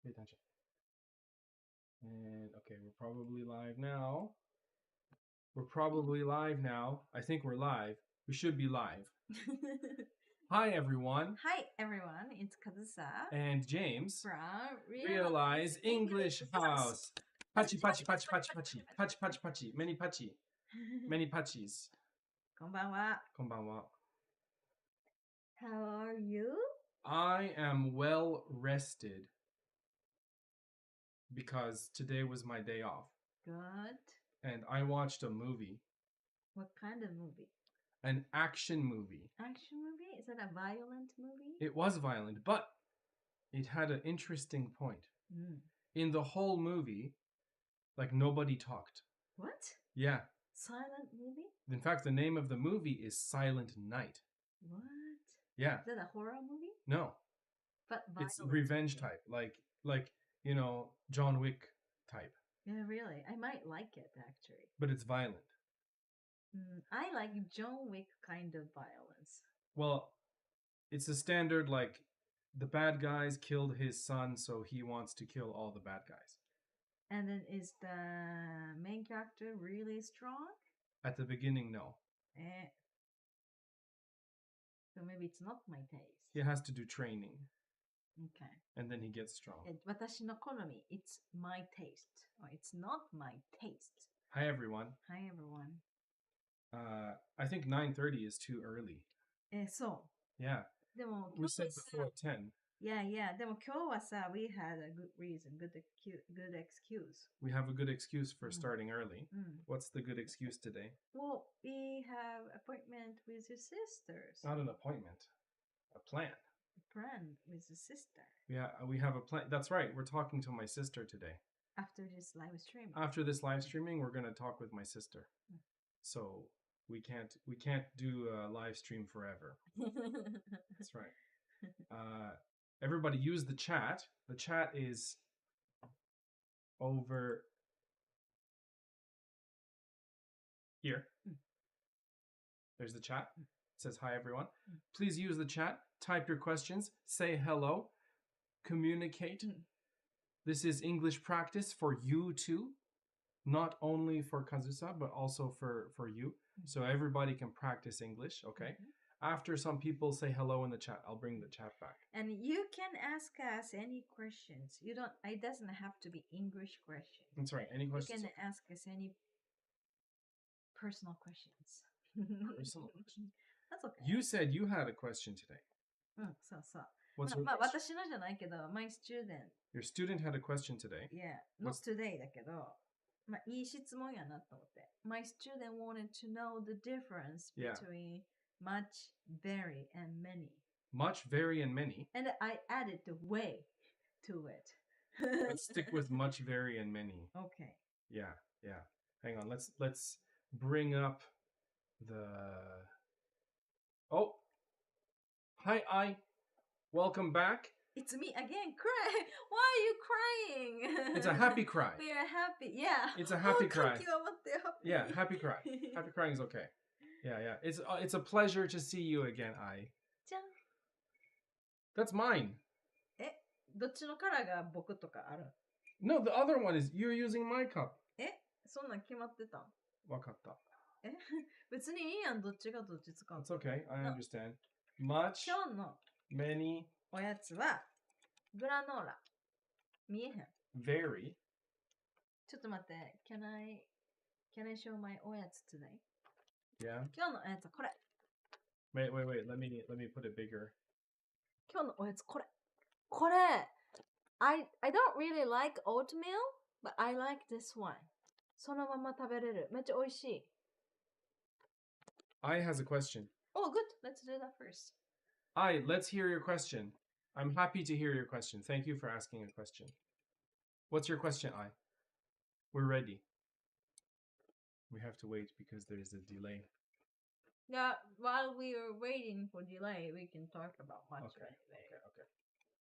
Pay attention. And okay, we're probably live now. I think we're live. We should be live. Hi everyone. Hi everyone, it's Kazusa and James from Realize English House. Pachi pachi pachi pachi pachi pachi pachi pachi many pachis. こんばんは。こんばんは. How are you? I am well rested because today was my day off. Good. And I watched a movie. What kind of movie? An action movie. Action movie? Is that a violent movie? It was violent, but it had an interesting point. In the whole movie, like nobody talked. What? Yeah. Silent movie? In fact, the name of the movie is Silent Night. What? Yeah. Is that a horror movie? No. But it's revenge movie. Type, like you know, John Wick type. Yeah, really. I might like it actually. But it's violent. I like John Wick kind of violence. Well, it's a standard like the bad guys killed his son, so he wants to kill all the bad guys. And then is the main character really strong? At the beginning, no. So maybe it's not my taste. He has to do training. Okay. And then he gets strong. 私の好み it's my taste. Or it's not my taste. Hi everyone. Hi everyone. I think 9:30 is too early. So. Yeah. We said before 10. Yeah. でも今日はさ we had a good reason, good excuse. We have a good excuse for starting early. What's the good excuse today? Well, we have appointment with your sisters. Not an appointment. A plan. A plan with your sister. Yeah, we have a plan. That's right. We're talking to my sister today. After this live streaming. After this live streaming, we're going to talk with my sister. So we can't do a live stream forever. That's right. Everybody use the chat. The chat is over here. There's the chat. It says hi everyone. Please use the chat. Type your questions. Say hello. Communicate. This is English practice for you too. Not only for Kazusa, but also for you. So everybody can practice English, okay? After some people say hello in the chat, I'll bring the chat back. And you can ask us any questions. It doesn't have to be English questions. That's right. Any questions? You can ask us any personal questions. Personal questions? That's okay. You said you had a question today. So. What's your question? 私のじゃないけど my student. Your student had a question today. Yeah, not today だけど、いい質問やなと思って。My student wanted to know the difference between much, very, and many. Much, very, and many. And I added the way to it. Let's stick with much, very, and many. Okay. Yeah. Hang on. Let's bring up the. Oh. Hi. Welcome back. It's me again. Cry. Why are you crying? It's a happy cry. We are happy. Yeah. It's a happy cry. Happy. Yeah, happy cry. Happy crying is okay. Yeah. It's a pleasure to see you again, I. That's mine. どっちのカラーが僕とかある? No, the other one is you're using my cup. そんなん決まってたん? わかった。別にいいやん、どっちがどっち使う. It's okay, I understand. Much, 今日の many, おやつはグラノーラ。見えへん。very. ちょっと待って。Can I show my おやつ today? Yeah. 今日のおやつはこれ。Wait. Let me put it bigger. 今日のおやつこれ。これ。I don't really like oatmeal, but I like this one. そのまま食べれる。めっちゃ美味しい。I has a question. Oh, good. Let's do that first. Let's hear your question. I'm happy to hear your question. Thank you for asking a question. What's your question, I? We're ready. We have to wait because there's a delay. Yeah, while we are waiting for delay, we can talk about much. Okay.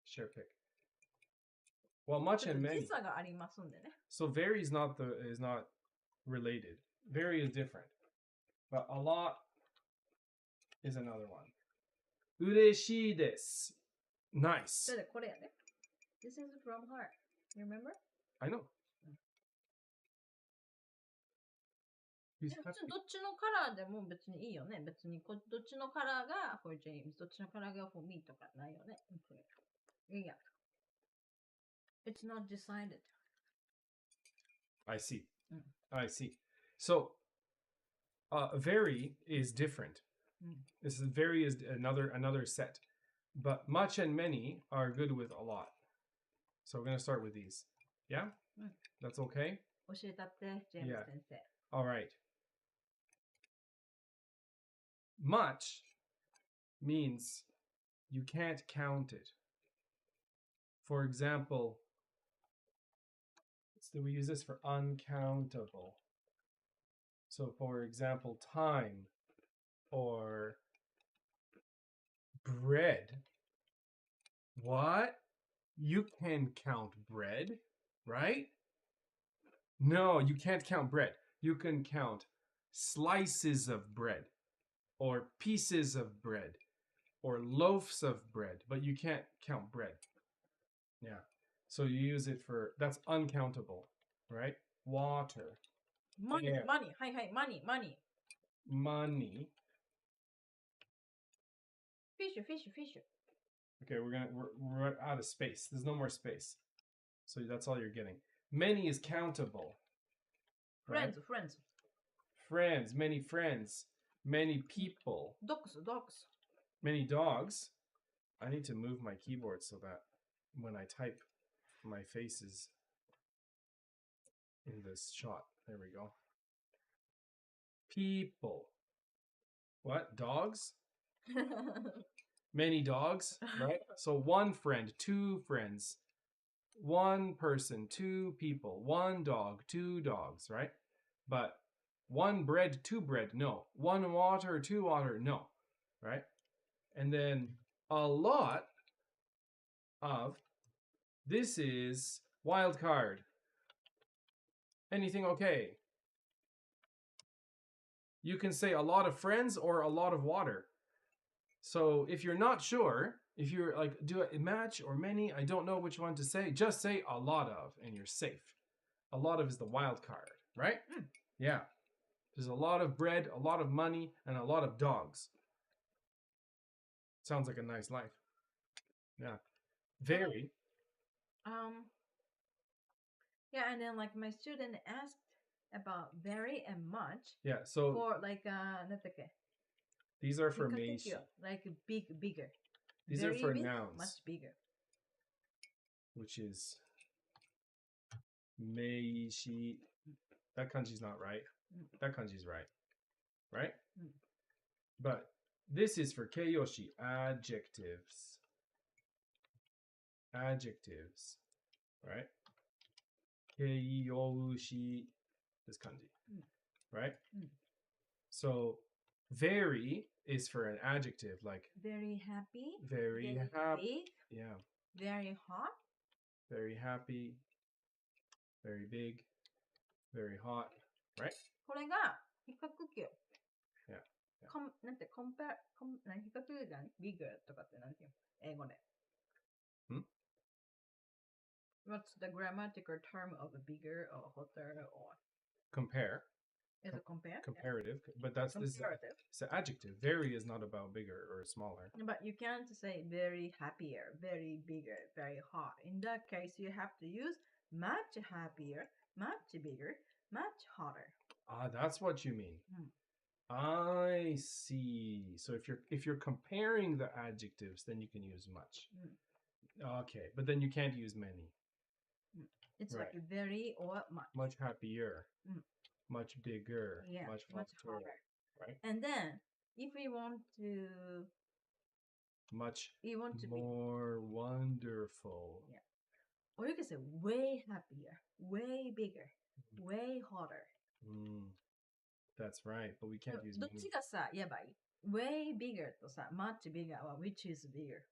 Share pick. Well, much and many. 時差がありますんでね。So very is not related. Very is different. But a lot is another one. 嬉しいです. Nice. これやね。This is from her. You remember? I know. He's 普 happy. 通どっちのカラーでも別にいいよね。別にどっちのカラーが for James、どっちのカラーが for me とかないよね。いや。It's not decided. I see. Mm. I see. So, very is different. This is very is another set, but much and many are good with a lot. So we're gonna start with these. Yeah, that's okay. 教えたって、ジェーム Yeah. ス先生。 All right. Much means you can't count it. For example, we use this for uncountable. So, for example, time or bread. What? You can count bread, right? No, you can't count bread. You can count slices of bread or pieces of bread or loaves of bread, but you can't count bread. Yeah. So you use it for, that's uncountable, right? Water. Money, air, money. はいはい、money, money. money. Fish, fish, fish. Okay, we're out of space. There's no more space. So that's all you're getting. Many is countable. Right? Friends. Friends, many friends, many people. Dogs. Many dogs. I need to move my keyboard so that when I type, my face is in this shot. There we go. People. What? Dogs? Many dogs, right? So one friend, two friends, one person, two people, one dog, two dogs, right? But one bread, two bread, no. One water, two water, no, right? And then a lot of, this is wild card. Anything okay? You can say a lot of friends or a lot of water. So if you're not sure, if you're like, do a match or many, I don't know which one to say, just say a lot of and you're safe. A lot of is the wild card, right? Yeah. There's a lot of bread, a lot of money, and a lot of dogs. Sounds like a nice life. Yeah. Very. Yeah, and then like my student asked about very and much. Yeah, so for like なんだっけ? These are for 比較的 meishi. like big, bigger. These Very are for big, nouns. much bigger. Which is meishi. That kanji's not right. That kanji's right. Right? But this is for keiyoshi, adjectives. Adjectives. Right? Keiyoushi, this kanji. Right? So very is for an adjective like Very happy. very happy. Big. Yeah. Very hot. Very happy. Very big. Very hot. Right? これが比較級。Yeah. なんて、比較級じゃん bigger とかってなんていうの英語で。What's the grammatical term of bigger or hotter or? Compare. Is it compare? Comparative. But that's this. Comparative. It's an adjective. Very is not about bigger or smaller. But you can't say very happier, very bigger, very hot. In that case, you have to use much happier, much bigger, much hotter. Ah, that's what you mean. I see. So if you're comparing the adjectives, then you can use much. Okay, but then you can't use many. It's Right. like very or much. Much happier. Much bigger. Yeah, much hotter. Right? And then if we want to Much you want to more wonderful. Yeah. Or you can say way happier, way bigger, way hotter. That's right, but we can't use どっ many. ちがさ、言えばいい ?way bigger とさ、much bigger は which is bigger?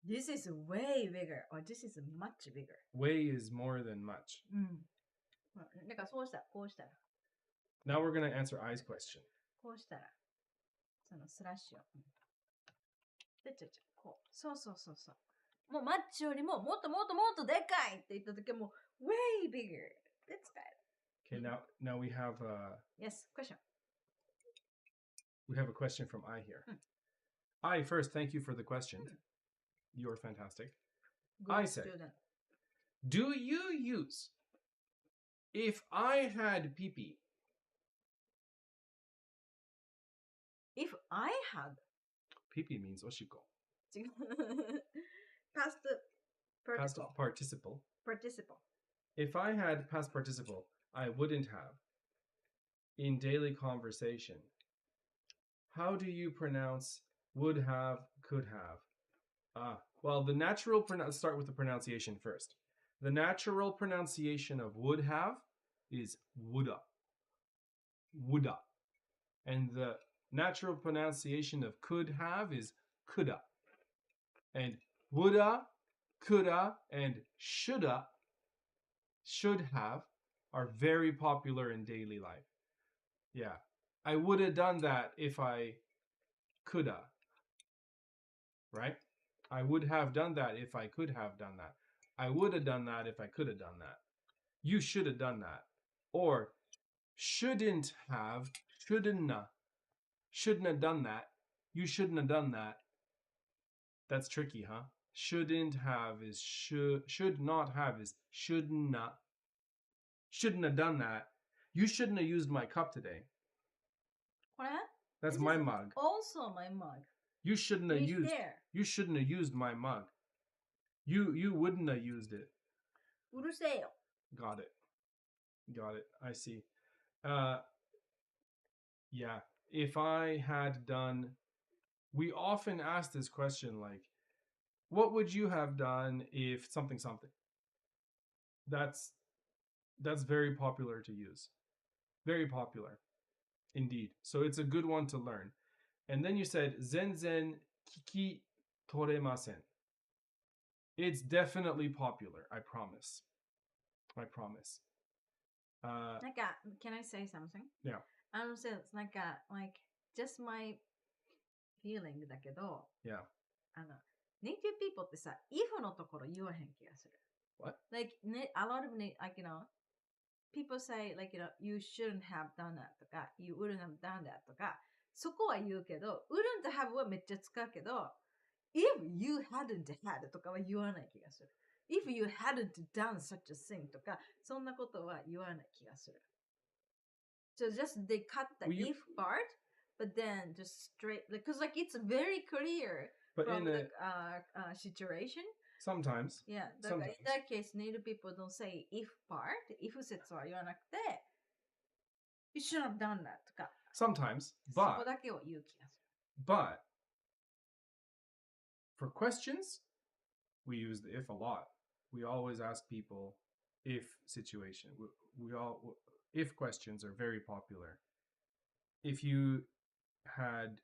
This is way bigger or this is much bigger. Way is more than much. だからそうしたら、こうしたら、 Now we're going to answer I's question. こうしたら、そのスラッシュを。こう。そう。もうマッチよりももっともっともっとでかいって言った時はもう way bigger. That's Okay, now we have Yes, question. we have a question from I here. I first thank you for the question. You're fantastic. Good I say, student. do you use if I had pee-pee? If I had Pee-pee means oshiko. 違う past Past participle. participle. Participle. If I had past participle, I wouldn't have. In daily conversation, how do you pronounce would have, could have? Well, the natural let's start with the pronunciation first. The natural pronunciation of would have is woulda. Woulda. And the natural pronunciation of could have is coulda. And woulda, coulda, and shoulda, should have, are very popular in daily life. Yeah. I would have done that if I coulda. Right? I would have done that if I could have done that. I would have done that if I could have done that. You should have done that. Or shouldn't have, shouldn't have done that. You shouldn't have done that. That's tricky, huh? Shouldn't have is should not have is shouldn't have done that. You shouldn't have used my cup today. これ That's This my is mug. Also my mug. You shouldn't have Right used there. You shouldn't have used my mug. You wouldn't have used it. うるせえよ Got it. I see. Yeah. If I had done, we often ask this question like, what would you have done if something? That's very popular to use. Very popular. Indeed. So it's a good one to learn. And then you said, zenzen kiki toremasen. It's definitely popular. I promise. Can I say something? Yeah. Like, just my feeling だけど Yeah. Native people ってさ if のところ言わへん気がする What? Like, a lot of, people say, you shouldn't have done that とか you wouldn't have done that とかそこは言うけど wouldn't have はめっちゃ使うけど if you hadn't had とかは言わない気がする if you hadn't done such a thing とかそんなことは言わない気がする So just they cut the if part but then just straight because it's very clear But from in the situation sometimes. Yeah, Sometimes. in that case, native people don't say if part, if 説は言わなくて You should have done that とか Sometimes, そこ but だけを言う気がす but for questions, we use the if a lot. We always ask people if situation. If questions are very popular. If you had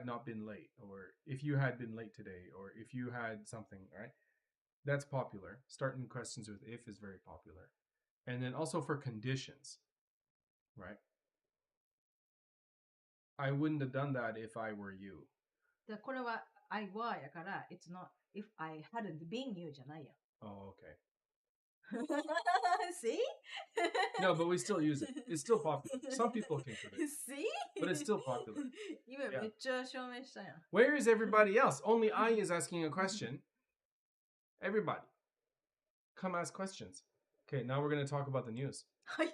not been late, or if you had been late today, or if you had something, right? That's popular. Starting questions with if is very popular. And then also for conditions, right? I wouldn't have done that if I were you. るこれは I were やから It's not if I hadn't been you じゃないや Oh, okay. See? No, but we still use it. It's still popular. Some people can predict. See? But it's still popular. 今めっちゃ証明したやん Where is everybody else? Only I is asking a question. Everybody, come ask questions. Okay, now we're going to talk about the news. 早っ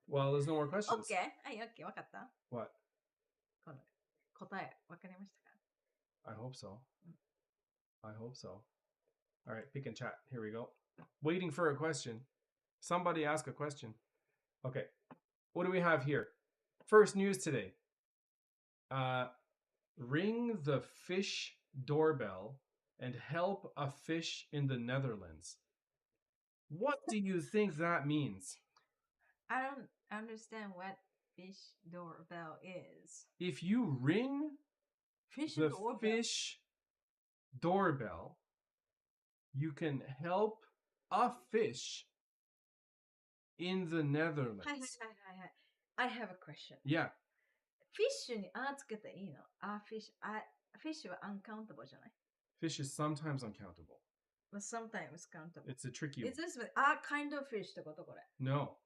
Well, there's no more questions. OK はい OK わかった What? この答えわかりましたか I hope so. I hope so. All right, pick and chat. Here we go. Waiting for a question. Somebody ask a question. Okay, what do we have here? First news today. Ring the fish doorbell and help a fish in the Netherlands. What do you think that means? I don't understand what fish doorbell is. If you ring Fish the doorbell. fish doorbell, you can help a fish in the Netherlands. はいはいはいはい。I have a question. Yeah. フィッシュにあつけていいのあ、フィッシュ、fish は uncountable じゃない？ Fish is sometimes uncountable. But sometimes countable. It's a tricky one. Is this kind of fish ってことこれ。No.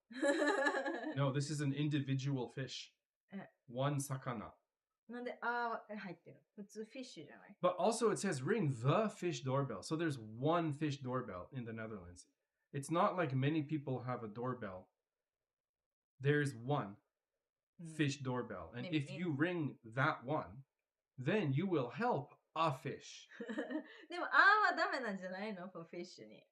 No, this is an individual fish. え One sakana. なんで入ってる？普通フィッシュじゃない？ But also it says ring the fish doorbell. So there's one fish doorbell in the Netherlands. It's not like many people have a doorbell. There's one fish doorbell. And if you ring that one, then you will help a fish. でもはダメなんじゃないの？ for フィッシュに。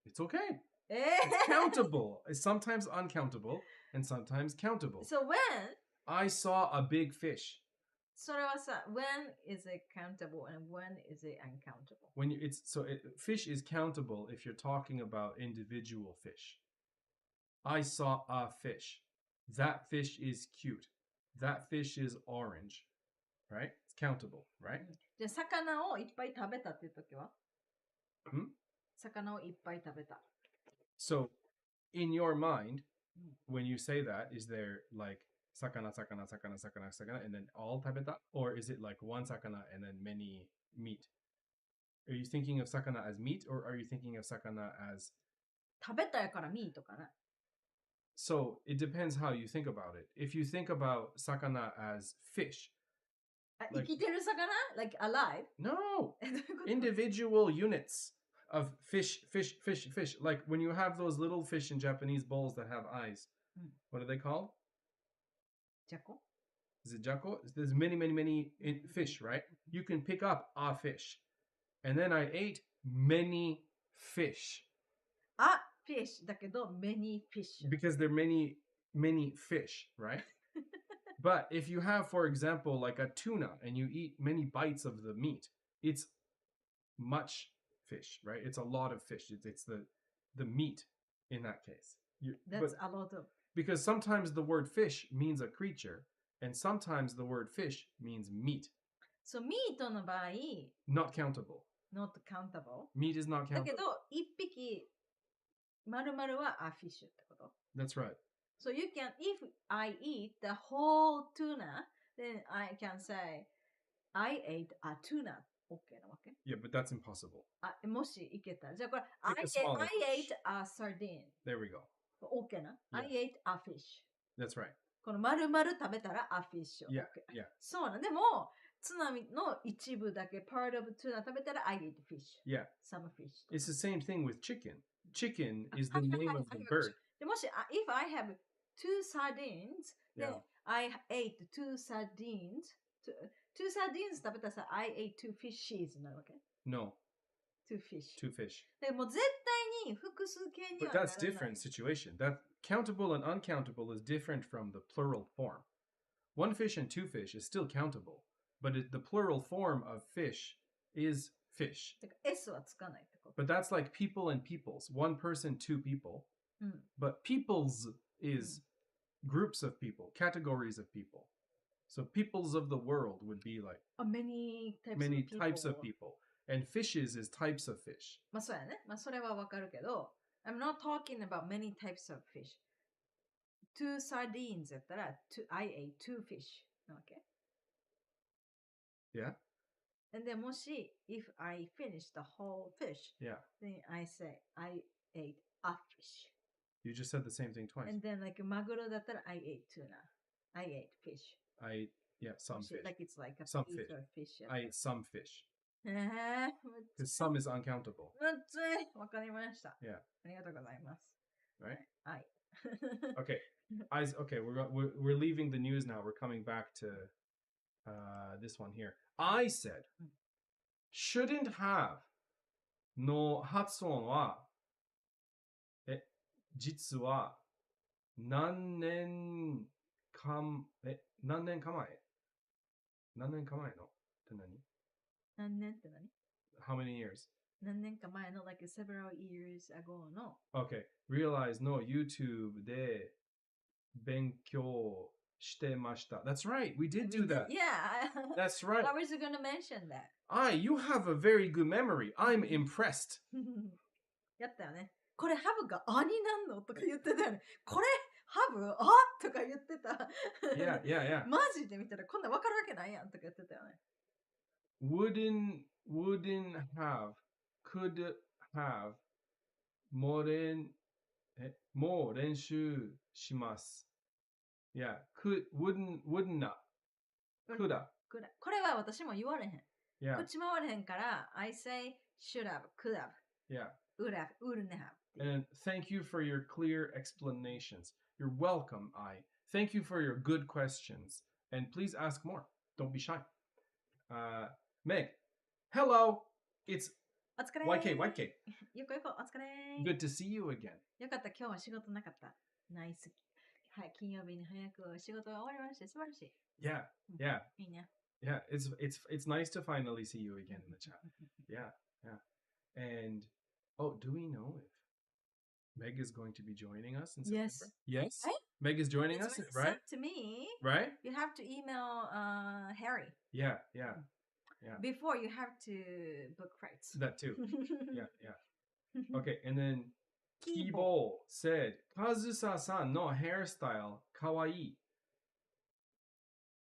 It's okay. It's countable. It's sometimes uncountable and sometimes countable. So when? I saw a big fish. それはさ、when is it countable and when is it uncountable? When you, fish is countable if you're talking about individual fish. I saw a fish. That fish is cute. That fish is orange. Right? It's countable, right? じゃあ魚をいっぱい食べたっていう時は？ 魚をいっぱい食べた。 So, in your mind, when you say that, is there like sakana, sakana, sakana, sakana, sakana, and then all tabeta? Or is it like one sakana and then many meat? Are you thinking of sakana as meat or are you thinking of sakana as... 食べたやからミートかな。 So, it depends how you think about it. If you think about sakana as fish... 生きてる魚 Like alive? No! Individual units of fish. Like when you have those little fish in Japanese bowls that have eyes. What are they called? Jako? Is it jako? There's many fish, right? You can pick up a fish. And then I ate many fish. Fish だけど many fish. Because there are many fish, right? But if you have, for example, like a tuna and you eat many bites of the meat, it's much fish, right? It's a lot of fish. It's the meat in that case. That's a lot of... Because sometimes the word fish means a creature, and sometimes the word fish means meat. So meat の場合 Not countable. Not countable. Meat is not countable. だけど、一匹丸々はa fish ってこと？ That's right. So you can, if I eat the whole tuna, then I can say, I ate a tuna. OK なわけ？ Yeah, but that's impossible. もしいけたら。じゃあこれ、Take a smaller I ate a sardine. There we go. OK な。Yeah. I ate a fish. That's right. この丸々食べたら a fish. Yeah, OK. yeah. そうな。でも、ツナの一部だけ part of tuna 食べたら I ate fish. Yeah. Some fish. It's the same thing with chicken. Chicken is the name of the bird. でもし、if I have two sardines, then I ate two sardines. Two sardines 食べたら I ate two fishes なわけ？ No. Two fish. Two fish. でも絶対に複数形に But はなら that's ない。 different situation. That countable and uncountable is different from the plural form. One fish and two fish is still countable, but the plural form of fish is fish. だから S はつかないってこと。 But that's like people and peoples. One person, two people. But peoples is groups of people, categories of people. So peoples of the world would be like many types of people. And fishes is types of fish. まあそうやね。まあそれはわかるけど、I'm not talking about many types of fish. Two sardines やったら、I ate two fish なわけ。Yeah? And then もし、if I finish the whole fish, yeah. then I say, I ate a fish. You just said the same thing twice. And then like マグロだったら I ate tuna. I ate fish. I ate, some fish. Like it's like a some piece fish. of fish. I ate some fish. む Because some is uncountable. ついわかりました。 Yeah. ありがとうございます。 Right? はい。 Okay. Okay, we're leaving the news now. We're coming back to this one here. I said, shouldn't have の発音は、実は何年か前のって何？何年って何？ How many years? 何年か前の like several years ago の Okay. Realize の YouTube で勉強してました. That's right. We did do that. Yeah. That's right. I was going to mention that. You have a very good memory. I'm impressed. やったよね。これハブがあになんのとか言ってたよね。これハブあとか言ってた。Yeah. マジで見たらこんなわかるわけないやんとか言ってたよね。wouldn't have, could have, もう練習します。Yeah, wouldn't not, could have. これは私も言われへん。Yeah, 口回れへんから、I say should have, could have, yeah. would have, wouldn't have. And thank you for your clear explanations. You're welcome, Thank you for your good questions. And please ask more. Don't be shy. Meg, hello. It's お疲れ YK. よこよこ、お疲れ Good to see you again. よかった、今日は仕事なかった。ナイス。はい、金曜日に早く仕事が終わりまして、素晴らしい。Yeah, うん yeah, いいね。 yeah. It's nice to finally see you again in the chat. Yeah, yeah. And do we know if Meg is going to be joining us in Yes. September? Yes. Right? Meg is joining It's us, already right? sent to me. Right? You have to email Harry. Yeah, yeah. Yeah. Before you have to book flights. That too. Yeah, yeah. Okay, and then Kibo. Kibo said, Kazusa-san no hairstyle, kawaii.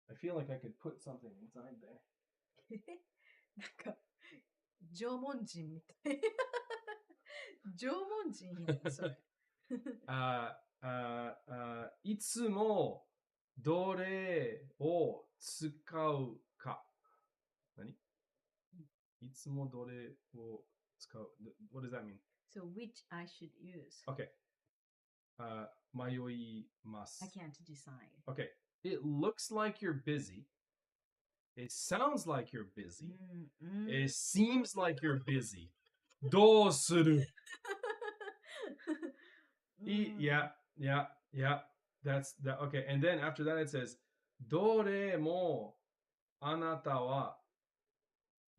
I feel like I could put something inside there. なんか、縄文人みたい。縄文人やん、それ。いつもどれを使うか。何？いつもどれを使う。What does that mean? So which I should use? Okay. 迷います。 I can't decide. Okay. It looks like you're busy. It sounds like you're busy. It seems like you're busy. どうする? Yeah. That's that. Okay. And then after that it says, どれもあなたは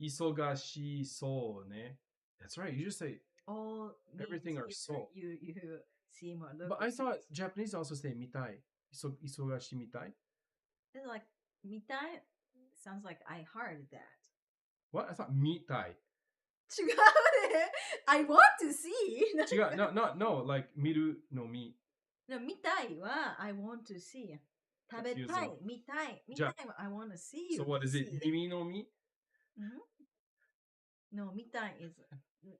忙しそうね. That's right. You just say All everything are so. You seem or look. But I thought Japanese also say 見たい. 忙しみたい. It's like 見たい sounds like I heard that. What? I thought 見たい. 違うね。I want to see. 違う. No. Like 見るの見. No, 見たいは I want to see. 食べたい、見たい、見たいは I want to see you. So what is it? 耳の見? No, 見たい is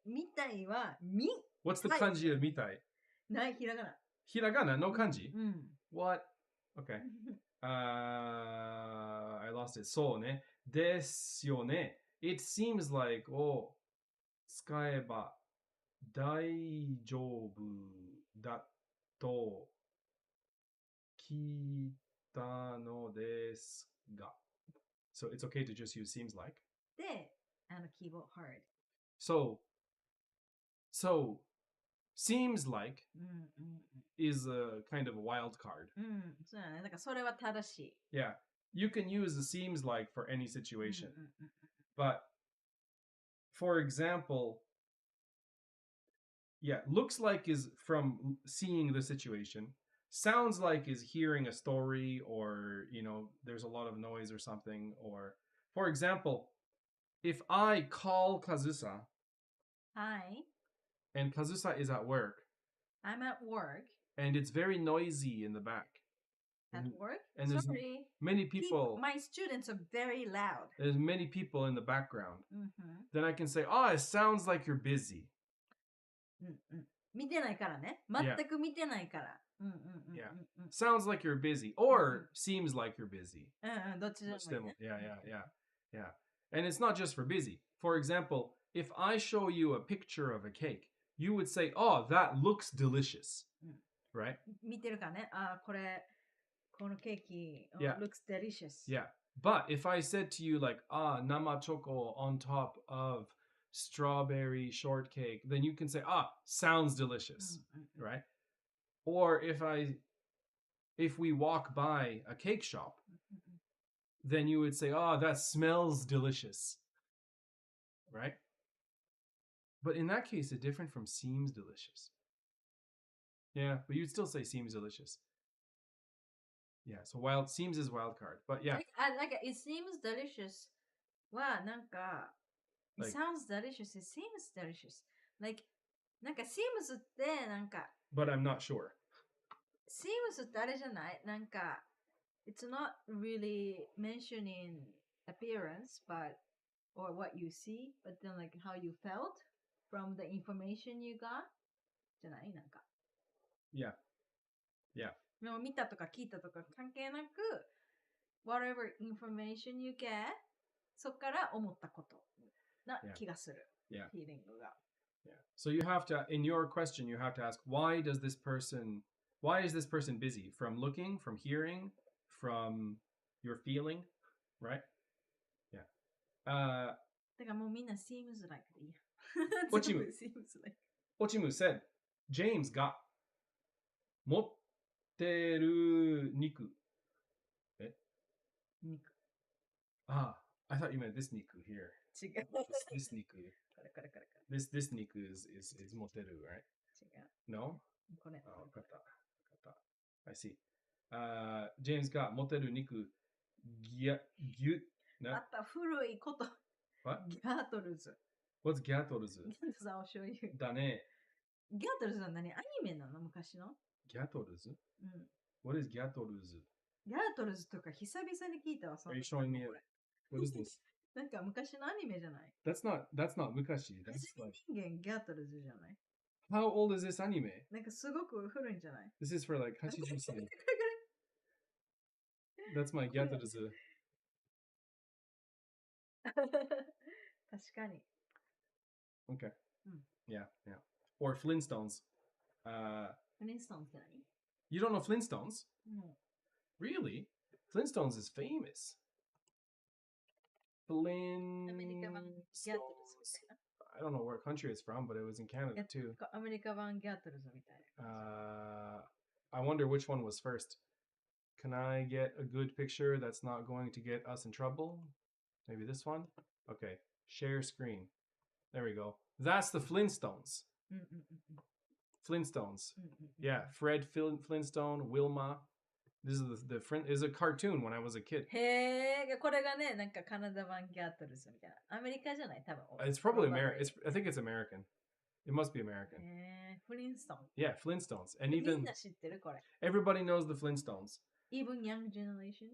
見たいは見。What's the kanji of 見たい? ない、ひらがな。ひらがな no kanji? What? Okay. I lost it. そうね。ですよね。It seems like を使えば大丈夫だと聞いたのですが。So it's okay to just use seems like. で、keyboard hard. So seems like is a kind of a wild card. そうだね。だからそれは正しい。Yeah. You can use the seems like for any situation. But for example, yeah, looks like is from seeing the situation. Sounds like is hearing a story or, there's a lot of noise or something. Or, for example, if I call Kazusa. Hi. And Kazusa is at work. I'm at work. And it's very noisy in the back. At work? And there's many people. My students are very loud. There's many people in the background. Then I can say, it sounds like you're busy. 見てないからね。全く見てないから。Yeah. Sounds like you're busy. Or seems like you're busy. どっちでもいいね。Yeah. And it's not just for busy. For example, if I show you a picture of a cake, you would say, that looks delicious. Right? 見てるからね。このケーキ looks delicious. Yeah. But if I said to you like, nama choco on top of strawberry shortcake, then you can say, sounds delicious. Right? Or if we walk by a cake shop, then you would say, that smells delicious. Right? But in that case, it's different from seems delicious. Yeah, but you'd still say seems delicious. Yeah, so seems is wild card. But yeah. Like it seems delicious. はなんか it sounds delicious. It seems delicious. Like なんか seems ってなんか But I'm not sure. seems ってあれじゃないなんか it's not really mentioning appearance, but or what you see, but then like how you felt from the information you got じゃないなんか。Yeah. Yeah. でも見たとか聞いたとか関係なく whatever information you get そっから思ったことな気がする。Yeah. フィーリングが。Yeah. So you have to, in your question, you have to ask, why is this person busy? From looking, from hearing, from your feeling, right? Yeah. だからもうみんな seems like でいいや。Ochimu. seems like. Ochimu said, James が持ってる肉。え？肉。Ah, I thought you meant this 肉 here. 違う。This 肉。これこれこれこれ。This 肉 is 持ってる, right? 違う。 No? これ。あ、わかった。I see. James が持ってる肉、ぎあった古いこと。What? ギャートルズ。What's ギャトルズ I'll show you. だね。ギャートルズは何？アニメなの昔の？ギャトルズうん。What is ギャトルズギャートルズとか久々に聞いたわ。Are you showing me it? What is this? なんか昔のアニメじゃない？ That's not昔。That's 人 like... 間ギャートルズじゃない？ How old is this anime? なんかすごく古いんじゃない？ This is for like 80歳。That's my ギャトルズ。確かに。Okay. うん。Yeah. Or Flintstones. Flintstones って何？ You don't know Flintstones? うん。 Really? Flintstones is famous. アメリカ版ギャートルズみたいな。I don't know where country it's from, but it was in Canada too. アメリカ版ギャートルズみたいな。I wonder which one was first. Can I get a good picture that's not going to get us in trouble? Maybe this one? Okay. Share screen. There we go. That's the Flintstones. Flintstones. Yeah. Fred Flintstone, Wilma. This is the friend is a cartoon when I was a kid. へえ、これがね、なんかカナダ版ギャートルズみたいな。アメリカじゃない多分。It's probably American. I think it's American. It must be American. へえ、フリンストン。Yeah, Flintstones. And みん even な知ってるこれ。 everybody knows the Flintstones. Even young generation?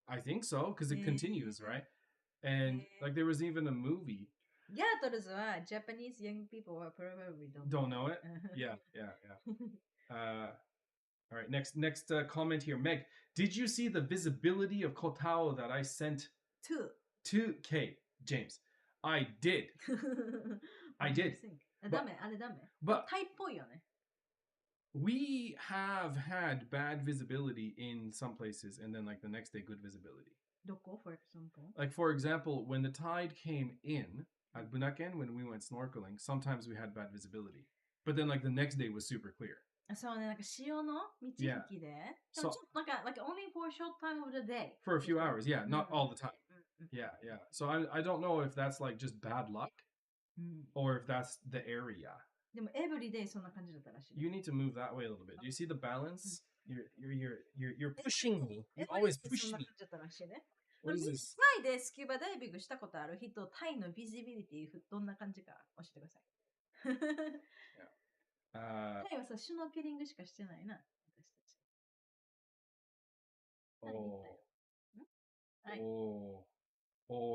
I think so, because it continues, right? And like there was even a movie. ギャートルズは Japanese young people は probably Don't know it? Yeah. All right, next comment here. Meg, did you see the visibility of Kotao that I sent to K? James, I did. I did. ダメ、あれダメ。 But タイっぽいよね。 we have had bad visibility in some places and then like the next day good visibility. どこ for example? Like for example, when the tide came in at Bunaken, when we went snorkeling, sometimes we had bad visibility. But then like the next day was super clear. そうね、なんか潮の満ち引きで。でもちょっとなんか、like only for a short time of the day. For a few hours, yeah, not all the time. Yeah. So I don't know if that's like just bad luck or if that's the area. でも every day そんな感じだったらしい。 You need to move that way a little bit. Do you see the balance? You're pushing me. You always push me. What is this? タイでスキューバダイビングしたことある人、タイのビジビリティどんな感じか教えてください。タイはさ、シュノーケリングしかしてないな、私たち。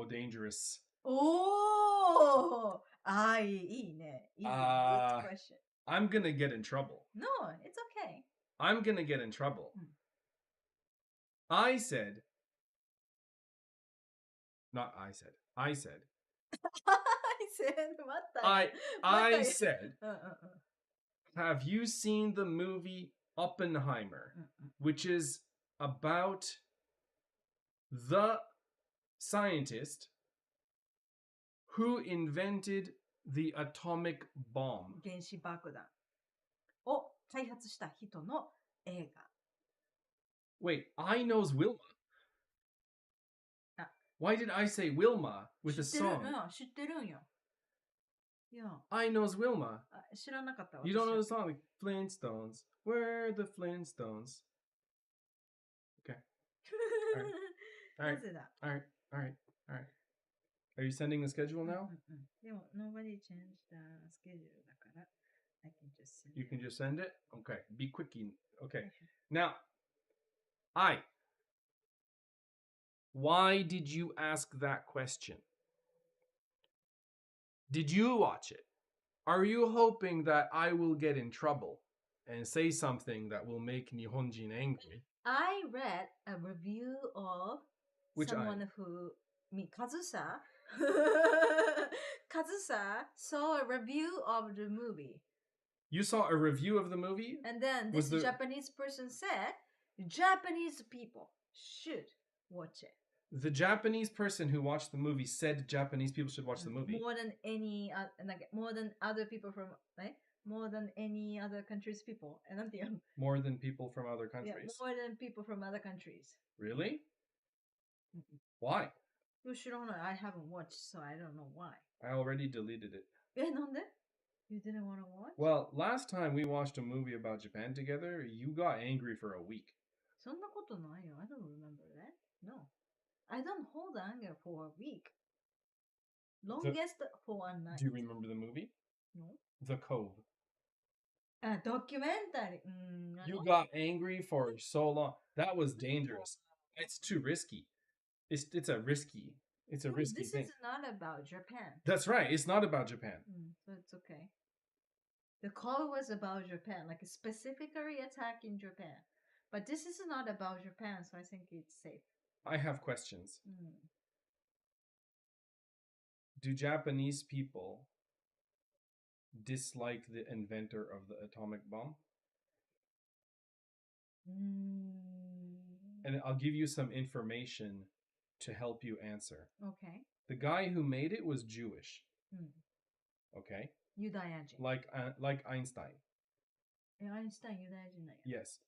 Dangerous. いいね。いい。Good question. I'm gonna get in trouble. No, it's okay. I'm gonna get in trouble. I said. I said. Have you seen the movie Oppenheimer, which is about the scientist who invented the atomic bomb? 原子爆弾を開発した人の映画。 Wait, I knows Wilma. Why did I say Wilma with a song? 知ってるんよ。I knows Wilma. 知らなかったわ。 You don't know the song? Like Flintstones. We're the Flintstones. Okay. All right. All right. Are you sending the schedule now? でも nobody changed the schedule だから I can just send it. You can just send it? Okay. Be quickie. Okay. Now, why did you ask that question? Did you watch it? Are you hoping that I will get in trouble and say something that will make Nihonjin angry? I read a review of Which someone who, Kazusa. Kazusa saw a review of the movie. You saw a review of the movie? And then this Japanese person said, Japanese people should watch it. The Japanese person who watched the movie said Japanese people should watch the movie. More than any, more than other people from, more than any other countries' people. More than people from other countries. Yeah, more than people from other countries. Really? Why? I haven't watched, so I don't know why. I already deleted it. You didn't want to watch? Well, last time we watched a movie about Japan together, you got angry for a week. そんなことないよ. I don't remember that. No. I don't hold anger for a week. Longest for a night. Do you remember the movie? No. The Cove. Documentary. You got angry for so long. That was dangerous. It's too risky. It's a risky thing. This is not about Japan. That's right. It's not about Japan. So it's okay. The call was about Japan, like specifically attacking Japan. But this is not about Japan, so I think it's safe. I have questions. Do Japanese people dislike the inventor of the atomic bomb? And I'll give you some information to help you answer. Okay. The guy who made it was Jewish. Okay? ユダヤ人. Like Einstein. Einstein ユダヤ人なんや. Yes.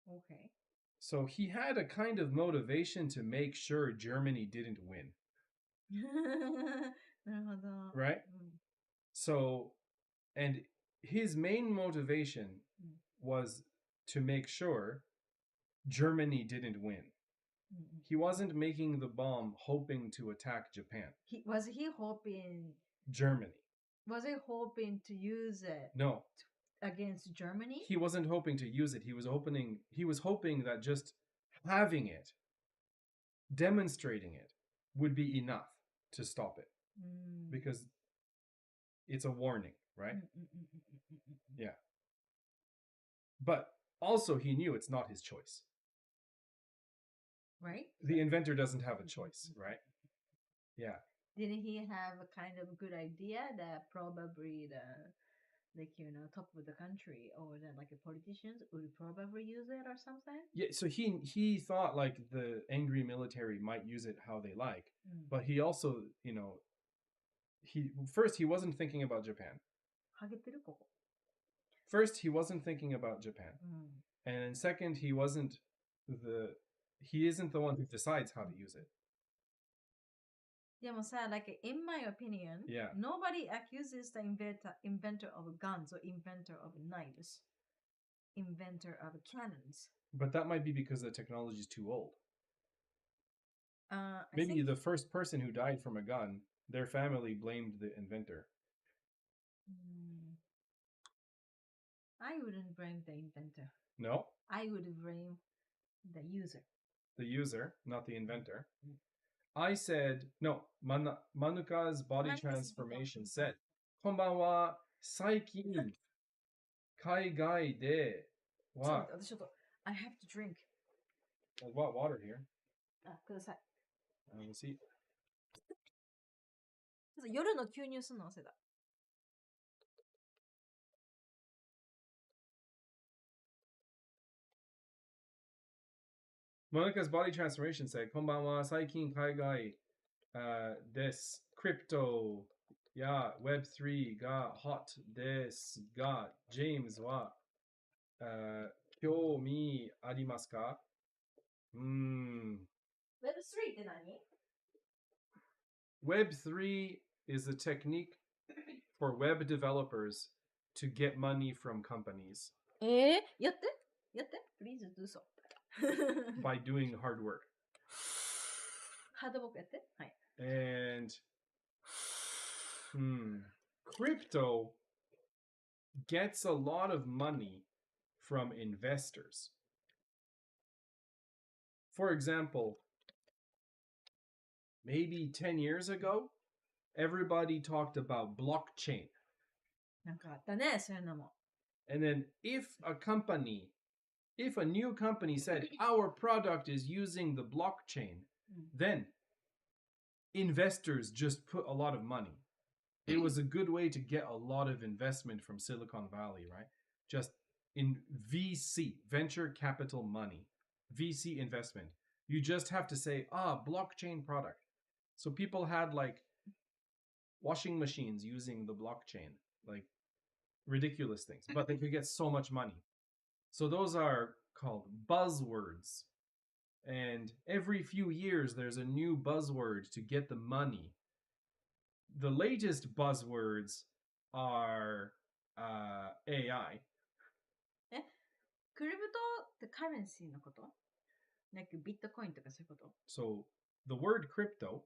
Okay. So he had a kind of motivation to make sure Germany didn't win. なるほど. Right? So, and his main motivation was to make sure Germany didn't win. He wasn't making the bomb hoping to attack Japan. Was he hoping... Germany. Was he hoping to use it? No. Against Germany? He wasn't hoping to use it. He was hoping that just having it, demonstrating it, would be enough to stop it. Because it's a warning, right? Yeah. But also he knew it's not his choice. Right? The inventor doesn't have a choice, right? Yeah. Didn't he have a kind of good idea that probably top of the country or the politicians would probably use it or something? Yeah, so he thought like the angry military might use it how they like, but he also, he wasn't thinking about Japan. First, he wasn't thinking about Japan. And second, he isn't the one who decides how to use it. In my opinion, nobody accuses the inventor of guns or inventor of knives, inventor of cannons. But that might be because the technology is too old. Maybe the first person who died from a gun, their family blamed the inventor. I wouldn't blame the inventor. No? I would blame the user. The user, not the inventor. I said, no, Manuka's body transformation said, こんばんは、最近、海外では、I have to drink. I bought water here. ください. Let's see. 夜の吸入するの忘れた. Monica's body transformation said, こんばんは、最近海外です。Crypto や Web3 が hot ですが、James は興味ありますか？ Web3 って何？ Web3 is a technique for web developers to get money from companies. やって Please do so. By doing hard work. ハードボークやって。はい。And crypto gets a lot of money from investors. For example, maybe 10 years ago, everybody talked about blockchain. なんかあったね、そういうのも。 And then if a new company said our product is using the blockchain, then investors just put a lot of money. It was a good way to get a lot of investment from Silicon Valley, right? Just in VC, venture capital money, VC investment. You just have to say, blockchain product. So people had like washing machines using the blockchain, like ridiculous things, but they could get so much money. So those are called buzzwords. And every few years, there's a new buzzword to get the money. The latest buzzwords are AI. クリプトってカレンシーのこと？なんかビットコインとかそういうこと？ So the word crypto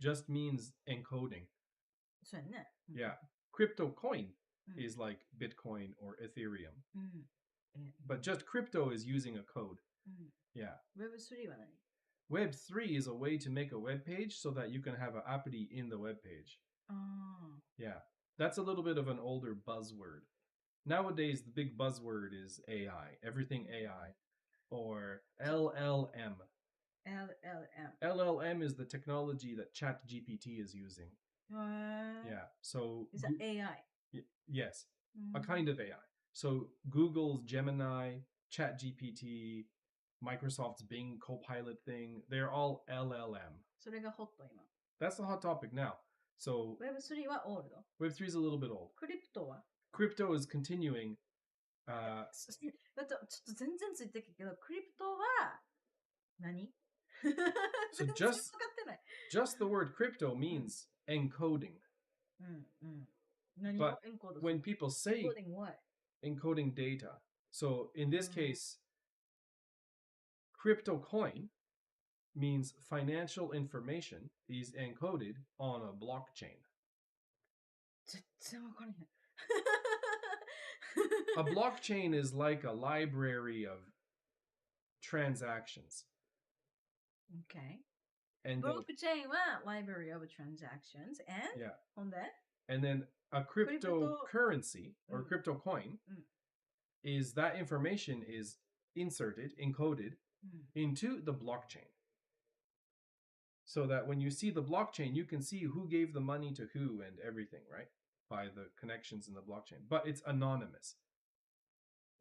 just means encoding. そうやね。Yeah. Crypto coin is like Bitcoin or Ethereum. But just crypto is using a code. Yeah. Web3 は何？ Web3 is a way to make a web page so that you can have an API in the web page. Yeah. That's a little bit of an older buzzword. Nowadays, the big buzzword is AI. Everything AI. Or LLM. LLM is the technology that ChatGPT is using. Yeah. So Is that AI? Yes. A kind of AI. So Google's Gemini, ChatGPT, Microsoft's Bing Copilot thing, they're all LLM. それがホット今。 That's the hot topic now. So Web3 はオールド。 Web3 is a little bit old. クリプトは？ Crypto is continuing. だってちょっと全然ついてるけど、クリプトは何？ So 全然分かってない。 just the word crypto means encoding. 何 But をエンコードする？ when people say Encoding what? encoding data, so in this case, crypto coin means financial information is encoded on a blockchain. 全然分からへん。 A blockchain is like a library of transactions. Okay. And then, Blockchain は library of transactions and yeah. ほんで And then a cryptocurrency or crypto coin is that information is inserted, encoded into the blockchain. So that when you see the blockchain, you can see who gave the money to who and everything, right? By the connections in the blockchain. But it's anonymous.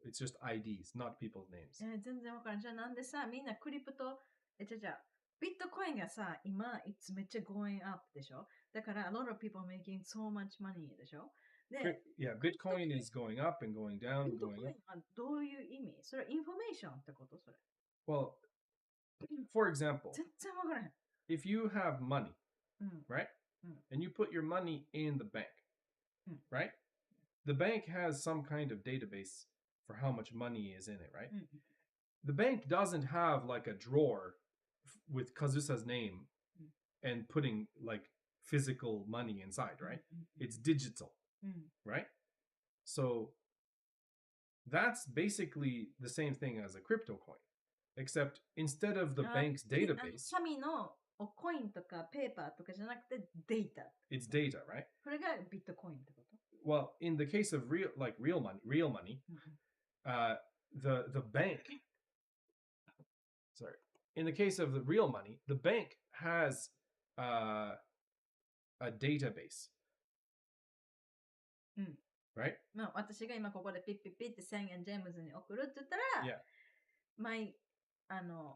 It's just IDs, not people's names. 全然分からん。じゃあなんでさ、みんなクリプト、じゃあビットコインがさ、今、めっちゃ going up でしょ？だから、a lot of people making so much money でしょ？で、Yeah, Bitcoin is going up and going down and ビット going コイン up. はどういう意味？それはインフォメーションってこと？それ。 Well, for example, 全然分からへん。 if you have money, right? And you put your money in the bank, right? The bank has some kind of database for how much money is in it, right? The bank doesn't have like a drawer with Kazusa's name and putting like physical money inside, right? It's digital, right? So that's basically the same thing as a crypto coin, except instead of the bank's database, 紙のコインとかペーパーとかじゃなくてデータ。 it's data, right? これがビットコインってこと？ Well, in the case of real money, the bank, sorry, in the case of the real money, the bank has a database, right? まあ私が今ここでピッピッピッって1000円ジェームズに送るって言ったら、 Yeah.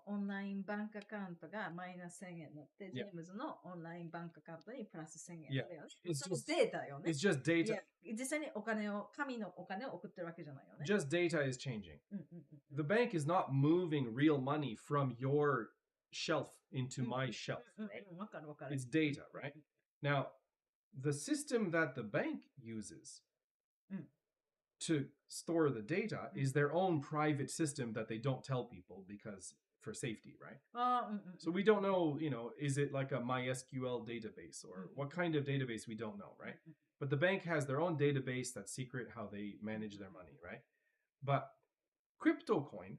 オンラインバンクアカウントがマイナス1000円になって、 ジェームズのオンラインバンクアカウントにプラス1000円だよね。そのデータよね。 It's just data. 実際に紙のお金を送ってるわけじゃないよね。 Just data is changing. The bank is not moving real money from your shelf into my shelf, right? わかるわかる。 It's data, right? Now, the system that the bank uses to store the data is their own private system that they don't tell people because for safety, right? So we don't know, is it like a MySQL database or what kind of database we don't know, right? But the bank has their own database that's secret how they manage their money, right? But crypto coin,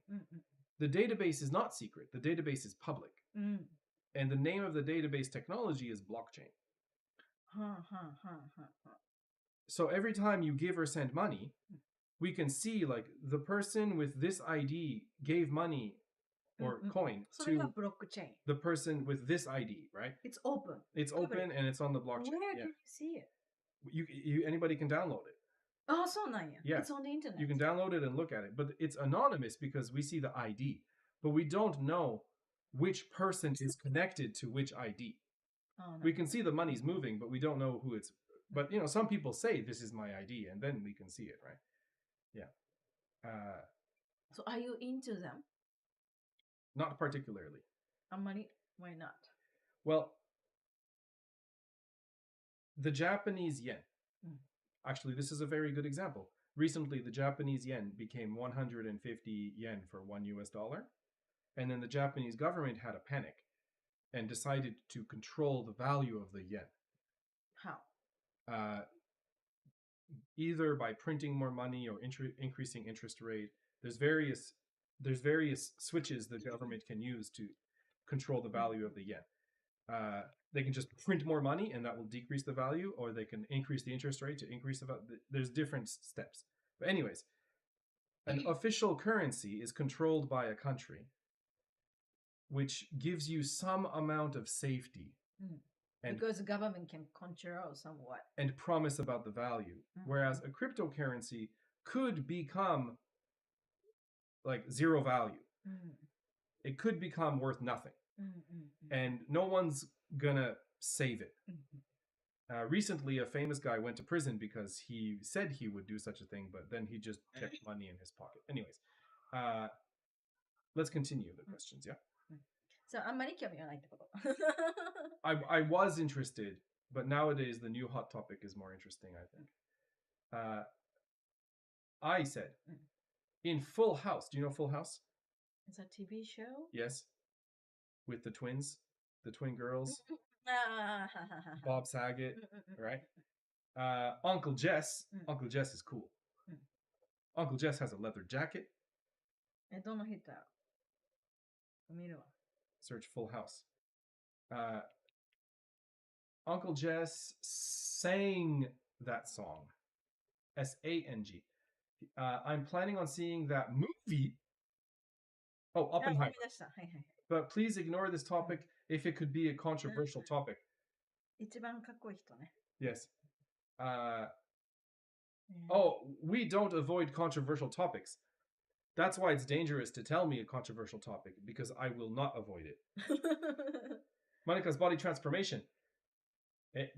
the database is not secret. The database is public. And the name of the database technology is blockchain. So every time you give or send money, we can see like the person with this ID gave money or coin それが to ブロックチェーン。 the person with this ID, right? It's open. It's open and it's on the blockchain. Where Yeah. can you see it? Anybody can download it. あ、そうなんや。Yeah. It's on the internet. You can download it and look at it, but it's anonymous because we see the ID, but we don't know which person is connected to which ID. We can see the money's moving, but we don't know who it's. But you know, some people say this is my ID, and then we can see it, right? Yeah. So are you into them? Not particularly. あんまり Why not? Well, the Japanese yen. Actually, this is a very good example. Recently, the Japanese yen became 150 yen for $1, and then the Japanese government had a panic and decided to control the value of the yen. How? Either by printing more money or increasing interest rate. There's various switches the government can use to control the value of the yen. They can just print more money and that will decrease the value, or they can increase the interest rate to increase the value. There's different steps. But anyways, an official currency is controlled by a country, which gives you some amount of safety. And, because the government can control somewhat. And promise about the value. Whereas a cryptocurrency could become like zero value. It could become worth nothing. And no one's gonna save it. Recently, a famous guy went to prison because he said he would do such a thing, but then he just kept money in his pocket. Anyways, let's continue the questions, yeah? So, あんまり興味がないってこと。I was interested, but nowadays the new hot topic is more interesting, I think. I said, in Full House, do you know Full House? It's a TV show? Yes. With the twins, the twin girls, Bob Saget, right? Uncle Jess is cool. Uncle Jess has a leather jacket. どの人やろ見るわ。Search Full House. Uncle Jess sang that song. S-A-N-G. I'm planning on seeing that movie. Oh, Oppenheimer. But please ignore this topic if it could be a controversial topic. 一番かっこいい人ね。Yes. Oh, we don't avoid controversial topics. That's why it's dangerous to tell me a controversial topic, because I will not avoid it. Monika's body transformation.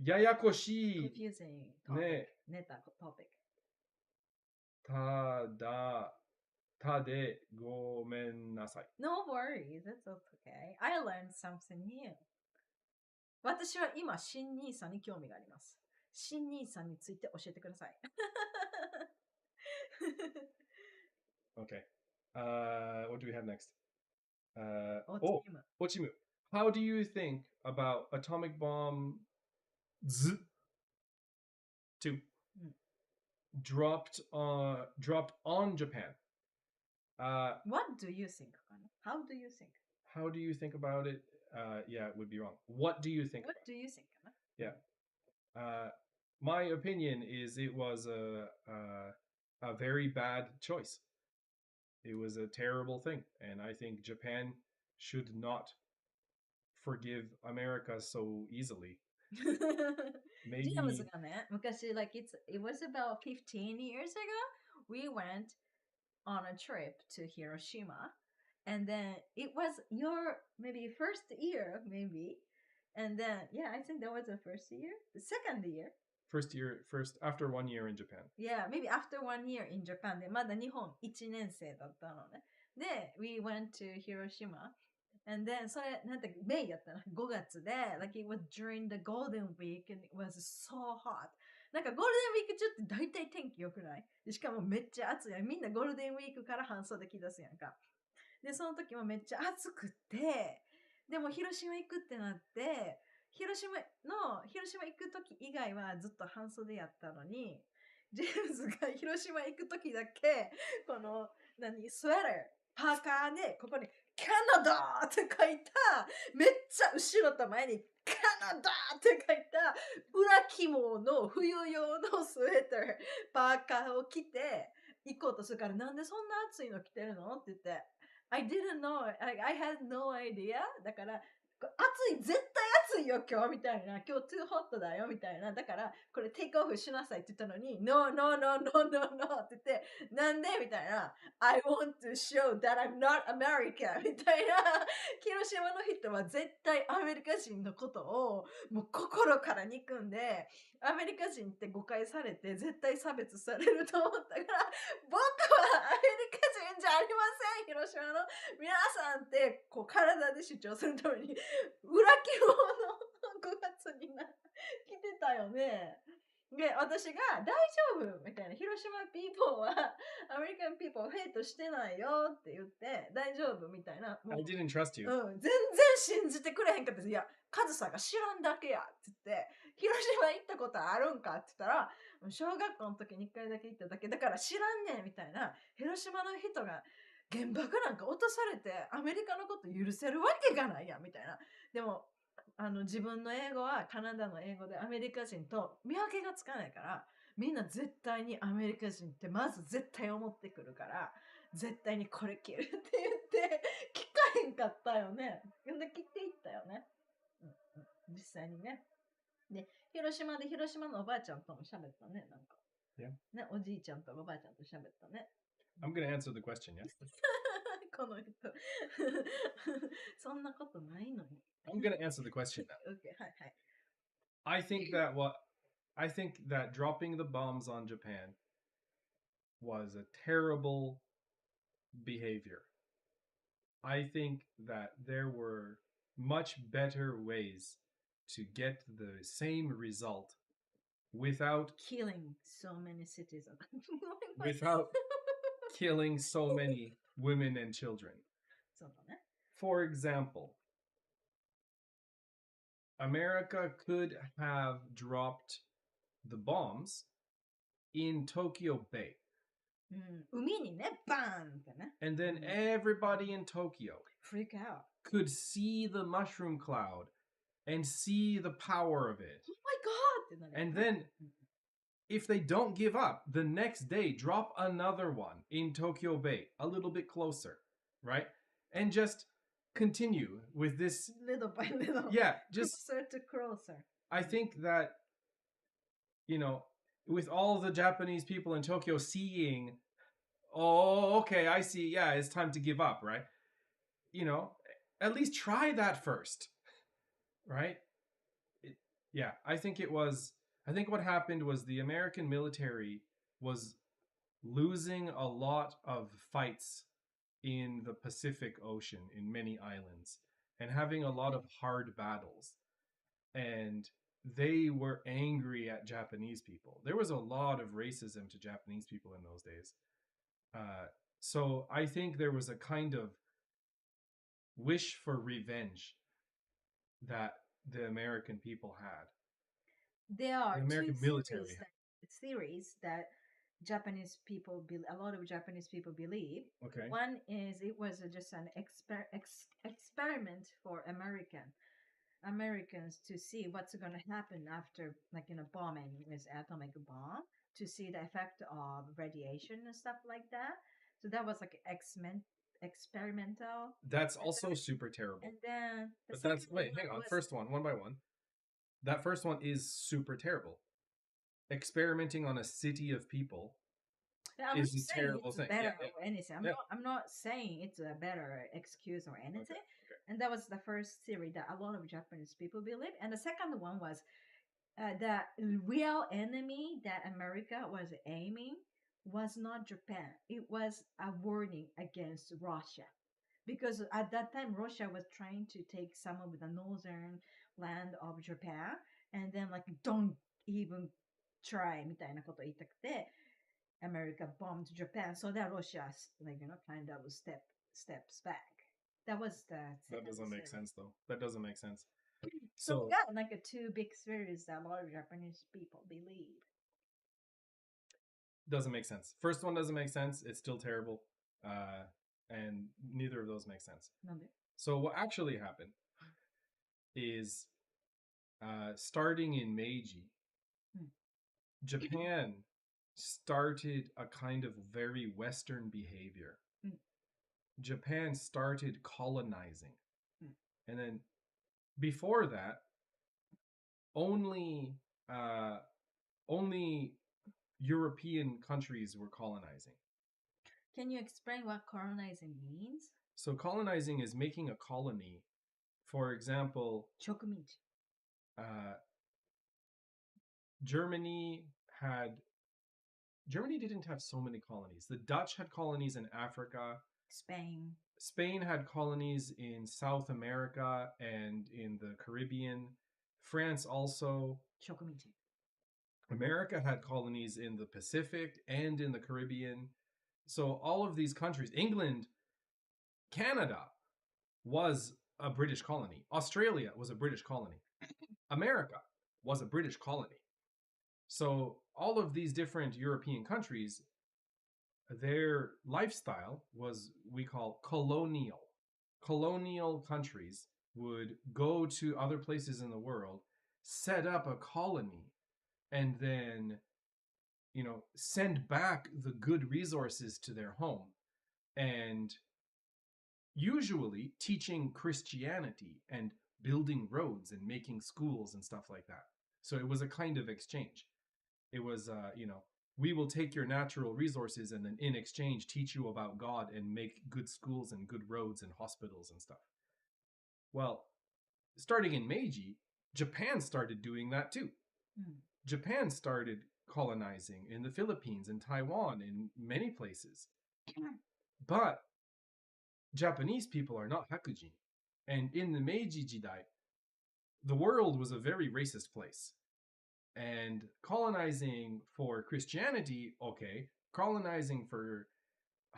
ややこしい。Confusing topic. ね。ネタ topic. たでごめんなさい。No worries, that's okay. I learned something new. 私は今、新ニーサに興味があります。新ニーサについて教えてください。Okay. What do we have next? Ochimu. How do you think about atomic bombs dropped on Japan? What do you think? How do you think? How do you think about it? Yeah, it would be wrong. What do you think? What do you think? Yeah. My opinion is it was a very bad choice. It was a terrible thing, and I think Japan should not forgive America so easily. Maybe. James がね、昔 like it was about 15 years ago. We went on a trip to Hiroshima, and then it was your maybe first year, maybe, and then yeah, I think that was the first year, the second year. First after 1 year in Japan. Yeah, maybe after 1 year in Japan でまだ日本1年生だったのね。で、we went to Hiroshima, and then それなんてメイやったの5月で like it was during the golden week and it was so hot. なんかゴールデンウィーク中って大体天気良くない？でしかもめっちゃ暑いやん。みんなゴールデンウィークから半袖着出すやんか。で、その時もめっちゃ暑くて、でも広島行くってなって、広島行く時以外はずっと半袖やったのに、ジェームズが広島行く時だけ、この、スウェーター、パーカーで、ここに、カナダって書いた、めっちゃ後ろと前にカナダって書いた裏肝の冬用のスウェッター、パーカーを着て行こうとするから、なんでそんな暑いの着てるのって言って、I didn't know, I had no idea. だから、暑い、絶対暑いよ今日みたいな、今日 too hot だよみたいな、だからこれテイクオフしなさいって言ったのに、No, no, no, no, no, no って言って、なんでみたいな、I want to show that I'm not American みたいな、広島の人は絶対アメリカ人のことをもう心から憎んで、アメリカ人って誤解されて絶対差別されると思ったから、僕はアメリカ人じゃありません、広島の皆さんってこう体で主張するために裏着物の5月に着てたよね。で、私が大丈夫みたいな、広島ピーポーはアメリカンピーポーをヘイトしてないよって言って、大丈夫みたいな。I didn't trust you. 全然信じてくれへんかったです。いや、カズさんが知らんだけやって言って、広島行ったことあるんかって言ったら、小学校の時に1回だけ行っただけだから知らんねんみたいな、広島の人が原爆なんか落とされてアメリカのこと許せるわけがないやんみたいな。でも自分の英語はカナダの英語でアメリカ人と見分けがつかないから、みんな絶対にアメリカ人ってまず絶対思ってくるから、絶対にこれ着るって言って聞かへんかったよね。で着ていったよね、実際にね。で広島で広島のおばあちゃんとも喋ったね、なんか、yeah. ね、おじいちゃんとおばあちゃんと喋ったね。I'm gonna answer the question, yes? この人そんなことないのに。I'm gonna answer the question now. Okay, はいはい。I think that dropping the bombs on Japan was a terrible behavior. I think that there were much better ways to get the same result without killing so many citizens. without killing so many women and children. そうだね。For example, America could have dropped the bombs in Tokyo Bay. 海にね、バーンってね。 And then everybody in Tokyo freak out. could see the mushroom cloud and see the power of it. Oh my god! ってなる。 And then, if they don't give up, the next day drop another one in Tokyo Bay, a little bit closer, right? And just continue with this. Little by little. Yeah, just closer to closer. I think that, you know, with all the Japanese people in Tokyo seeing, oh, okay, I see, yeah, it's time to give up, right? You know, at least try that first, right? I think what happened was the American military was losing a lot of fights in the Pacific Ocean in many islands and having a lot of hard battles. And they were angry at Japanese people. There was a lot of racism to Japanese people in those days. So I think there was a kind of wish for revenge that the American people had. There are The American two military. theories that Japanese people, a lot of Japanese people believe. Okay. One is it was just an experiment for Americans to see what's going to happen after, like, bombing with atomic bomb, to see the effect of radiation and stuff like that. So that was like experimental. That's also super terrible. And then hang on. First one by one. That first one is super terrible. Experimenting on a city of people is a terrible thing. Better or anything. I'm not saying it's a better excuse or anything. Okay. And that was the first theory that a lot of Japanese people believe. And the second one was the real enemy that America was aiming was not Japan. It was a warning against Russia. Because at that time, Russia was trying to take some of the northern land of Japan. And then, like, don't even try みたいなこと言いたくて、America bombed Japan. So that Russia, like, kind of steps back. That was the... That doesn't make sense, though. That doesn't make sense. So we got, like, two big theories that a lot of Japanese people believe. Doesn't make sense. First one doesn't make sense. It's still terrible. And neither of those make sense. So what actually happened is starting in Meiji, Japan started a kind of very Western behavior. Japan started colonizing. And then before that, only European countries were colonizing. Can you explain what colonizing means? So colonizing is making a colony. For example, 植民地。Germany didn't have so many colonies. The Dutch had colonies in Africa. Spain had colonies in South America and in the Caribbean. France also. 植民地。America had colonies in the Pacific and in the Caribbean. So all of these countries, England, Canada was a British colony. Australia was a British colony. America was a British colony. So all of these different European countries, their lifestyle was, we call colonial. Colonial countries would go to other places in the world, set up a colony, and then, send back the good resources to their home. And usually teaching Christianity and building roads and making schools and stuff like that. So it was a kind of exchange. It was, we will take your natural resources and then in exchange teach you about God and make good schools and good roads and hospitals and stuff. Well, starting in Meiji, Japan started doing that too. Japan started colonizing in the Philippines and Taiwan, in many places. But Japanese people are not Hakujin. And in the Meiji Jidai, the world was a very racist place. And colonizing for Christianity, okay. Colonizing for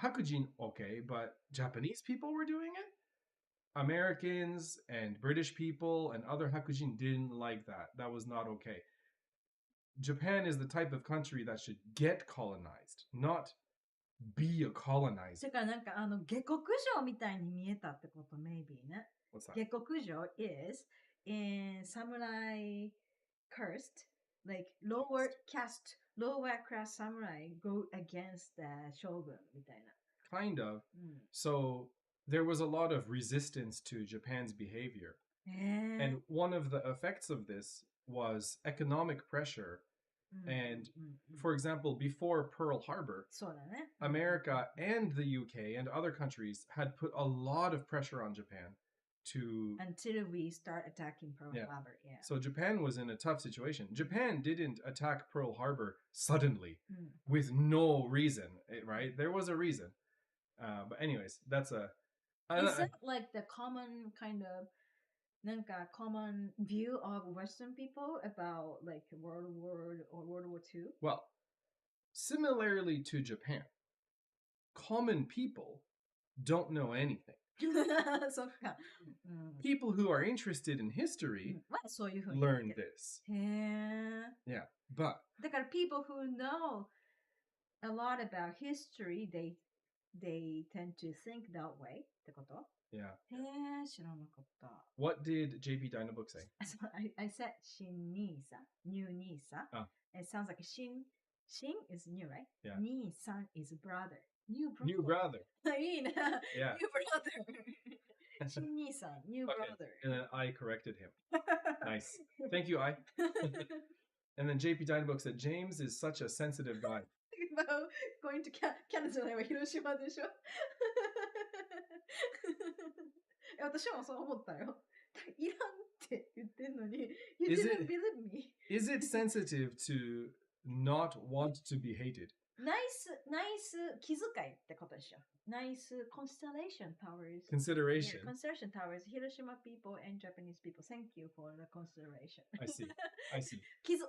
Hakujin, okay. But Japanese people were doing it? Americans and British people and other Hakujin didn't like that. That was not okay. Japan is the type of country that should get colonized, not be a colonizer. だからなんか下克上みたいに見えたってこと maybe ね。 What's that? 下克上 is in samurai cursed, like lower class samurai go against the shogun みたいな。Kind of. So there was a lot of resistance to Japan's behavior. And one of the effects of this was economic pressure. And for example, before Pearl Harbor, そうだね。 America and the UK and other countries had put a lot of pressure on Japan to... Until we start attacking Pearl Harbor. Yeah. So Japan was in a tough situation. Japan didn't attack Pearl Harbor suddenly with no reason, right? There was a reason. But anyways, that's a... Is that like the common kind of common view of Western people about like World War II? Well, similarly to Japan, common people don't know anything. そっか。People who are interested in history そういうふうに learn this. へー。 Yeah, but だから people who know a lot about history, they tend to think that way ってこと yeah. へー、知らなかった。 What did JP Dynabook say? I said 新ニーサ new ニーサ It sounds like 新 is new, right? Yeah. ニーサ is brother. New New brother. いいね。Yeah. New brother. 新ニーサ new Okay. brother. And then I corrected him. Nice. Thank you, I. And then JP Dynabook said, James is such a sensitive guy. About going to Canada じゃないわ、広島でしょ。私もそう思ったよ。いらんって言ってんのに、You didn't believe me. Is it sensitive to not want to be hated? ナイス気遣いってことでしょ。ナイス constellation towers. Consideration. Yeah, constellation towers. Hiroshima people and Japanese people. Thank you for the consideration. I see. I see.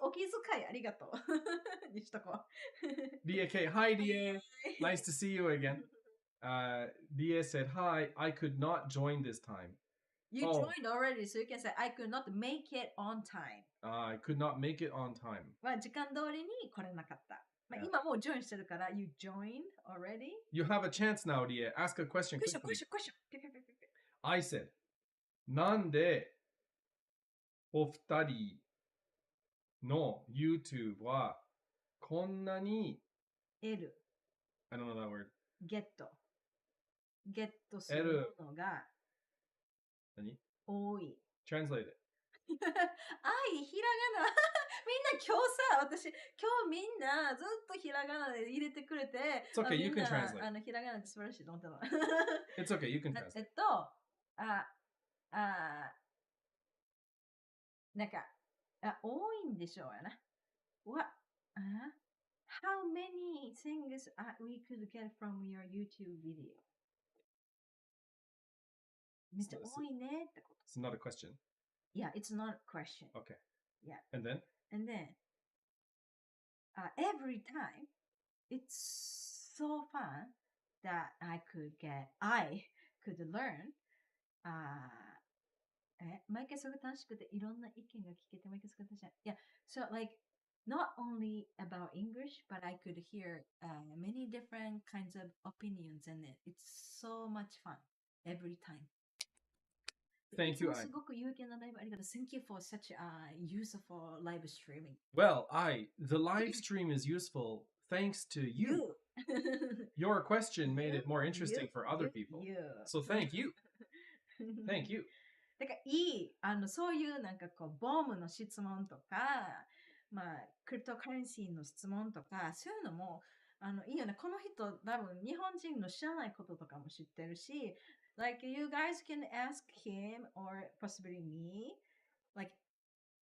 お気遣いありがとう。にしとこう。DA K. Hi, DA. Nice to see you again. DA said, hi, I could not join this time. You joined already, so you can say, I could not make it on time. I could not make it on time. まあ、時間通りに来れなかった。まあ、今もうジョインしてるから、You joined already? You have a chance now, DA. Ask a question quickly. Question. I said, なんでお二人の YouTube はこんなに L I don't know that word ゲットするものが何多い。Translate it 愛、ひらがな。みんな今日さ、今日みんなずっとひらがなで入れてくれて、It's okay, み you ん can な translate ひらがなって素晴らしいと思ったの。It's okay, you can translate なんか、多いんでしょうやな。How many things we could get from your YouTube video? めっちゃ多いねってこと。It's not a question Yeah, it's not a question. Okay Yeah. And then? Every time, it's so fun that I could learn. 毎回すごい楽しくていろんな意見が聞けて毎回すごい楽しい。Yeah, so like not only about English, but I could hear many different kinds of opinions and it's so much fun every time. Thank you, すごく有限なライブありがとう。Thank you for such a useful live streaming. Well, the live stream is useful thanks to you. Your question made it more interesting for other people. So thank you. Thank you. だからそういうなんかこう、ボムの質問とか、クリプトカレンシーの質問とか、そういうのも、いいよね。この人、多分、日本人の知らないこととかも知ってるし、like, you guys can ask him or possibly me, like,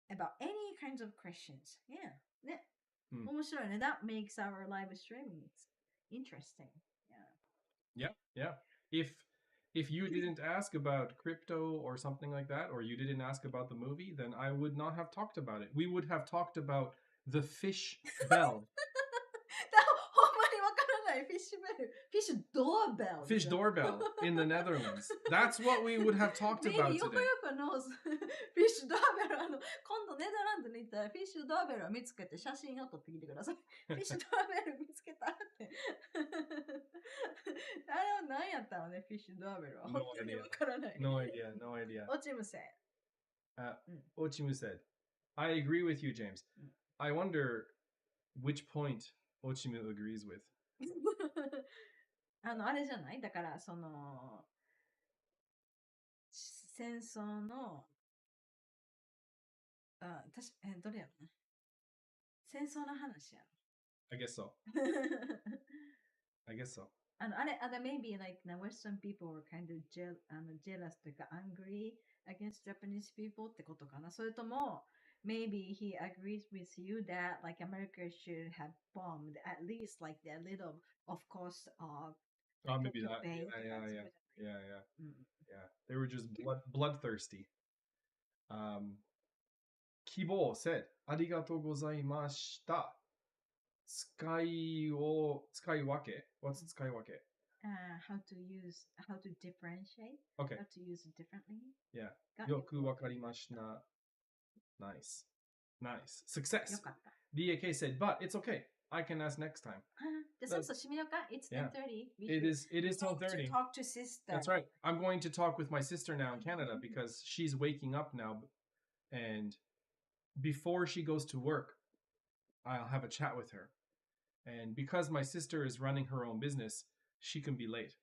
about any kinds of questions. Yeah. ね。面白いね。That makes our live streaming interesting. Yeah. If you didn't ask about crypto or something like that, or you didn't ask about the movie, then I would not have talked about it. We would have talked about the fish bell. ほんまにわからない。フィッシュベル。フィッシュドアベル。Fish doorbell in the Netherlands. That's what we would have talked about よく today. よくのフィッシュドアベル、今度ネダーランドに行ったらフィッシュドアベルを見つけて写真を撮ってきてください。フィッシュドアベル見つけたって。あれは何やったのね、フィッシュドアベルは。 No 本当に idea. わからない。 No idea. オチムセ。Ochimu said, I agree with you, James. I wonder which point Ochimu agrees with. あれじゃない？だから、その、戦争の、どれやろな。戦争の話やろ。I guess so. I guess so. Maybe like the Western people were kind of jealous というか angry against Japanese people ってことかな。それとも、maybe he agrees with you that like America should have bombed at least like the little, of course, Maybe that. Yeah. They were just bloodthirsty. Kibo said, ありがとうございました。使い分け What's 使い分け? How to differentiate. Okay. How to use it differently. Yeah. よくわかりました。Nice. Success. よかった。DAK said, but it's okay. I can ask next time. じゃあそろそろ締めようか。It's 10:30. It is 10:30. Talk to sister. That's right. I'm going to talk with my sister now in Canada because she's waking up now. And before she goes to work, I'll have a chat with her. And because my sister is running her own business, she can be late.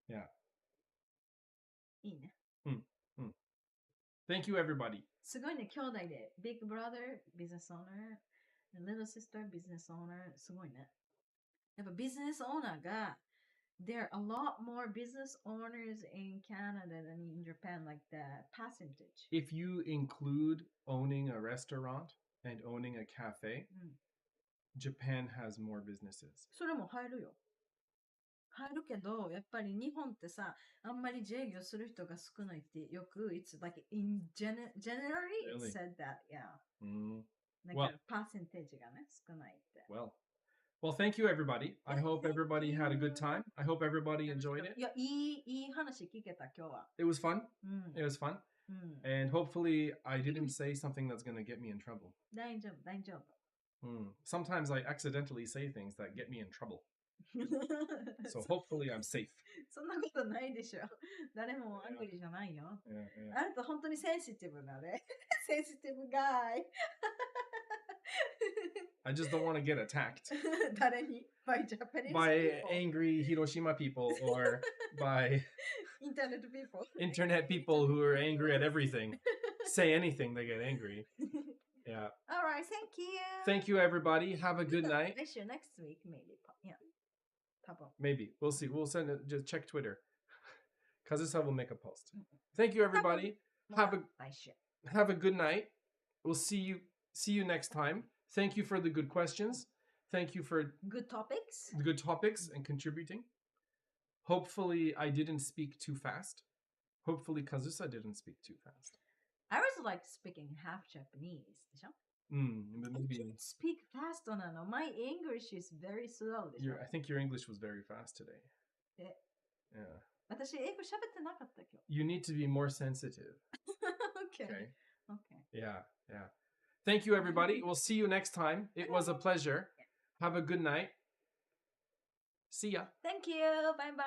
Yeah. いいね。Thank you, everybody. すごいね、兄弟で。Big brother, business owner, little sister, business owner. すごいね。やっぱビジネスオーナーが、there are a lot more business owners in Canada than in Japan, like the percentage. If you include owning a restaurant and owning a cafe, Japan has more businesses. それも入るよ。入るけど、やっぱり日本ってさ、あんまり自営業する人が少ないってよく、it's like in generally it said that, yeah. なんかpercentageがね、少ないって。Well, thank you, everybody. I hope everybody had a good time. I hope everybody enjoyed it. いや、いい話聞けた、今日は。It was fun. It was fun. And hopefully I didn't say something that's going to get me in trouble. 大丈夫。Sometimes I accidentally say things that get me in trouble. So hopefully I'm safe. そんなことないでしょ。誰もアングリーじゃないよ。あなた本当にセンシティブなね。センシティブガイ。I just don't want to get attacked 誰に ?by Japanese by people. angry Hiroshima people or by Internet people. internet people who are angry at everything. Say anything, they get angry. Yeah. Alright, thank you. Thank you, everybody. Have a good night. Next week, maybe. Yeah. 多分。 Maybe. We'll see. We'll send it. Just check Twitter. Kazusa will make a post. Thank you, everybody. Have a good night. We'll see you next time. Thank you for the good questions. Thank you for good topics. The good topics and contributing. Hopefully, I didn't speak too fast. Hopefully, Kazusa didn't speak too fast. I also like speaking half Japanese. でしょ? Maybe. I can't speak fast なの. My English is very slow. でしょ? I think your English was very fast today. Yeah. Yeah. 私英語喋ってなかった今日. You need to be more sensitive. Okay. Yeah. Thank you, everybody. We'll see you next time. It was a pleasure. Have a good night. See ya. Thank you. Bye bye.